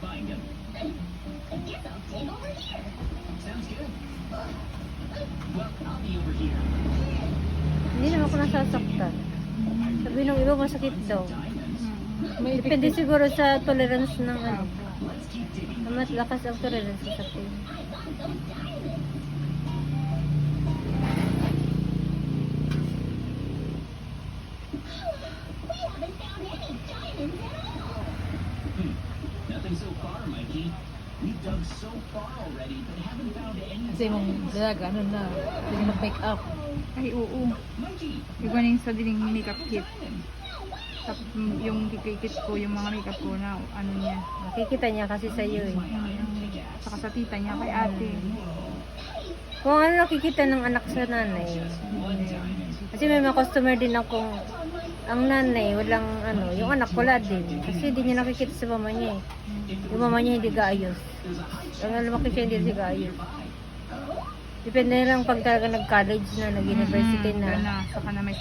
find him. I guess I'll dig over here. Sounds good. Well, I'll be over here. Hindi naman ako nasasaktan. Sabi nung iba masakit daw. May Depende siguro sa tolerance ng ano. Let's keep digging. Mas lakas ang tolerance sa pain. We haven't found any diamonds at all. Nothing so far, Mikey. We've dug so far already, but haven't found any. Kasi mong dalaga, ano na, hindi mag-make up. Ay, oo. Mikey, Iba na yung sa diling makeup kit. Tapos yung kikit ko, yung mga makeup ko na ano niya. Makikita niya kasi sa iyo eh. Saka sa tita niya, kay ate. Kung ano nakikita ng anak sa nanay. Kasi may mga customer din akong ang nanay, walang ano, yung anak wala din. Kasi hindi niya nakikita sa mama niya eh. Yung mama niya hindi gaayos. Ang lumaki siya hindi siya gaayos. Depende lang pag talaga nag-college na, nag-university na. Saka na may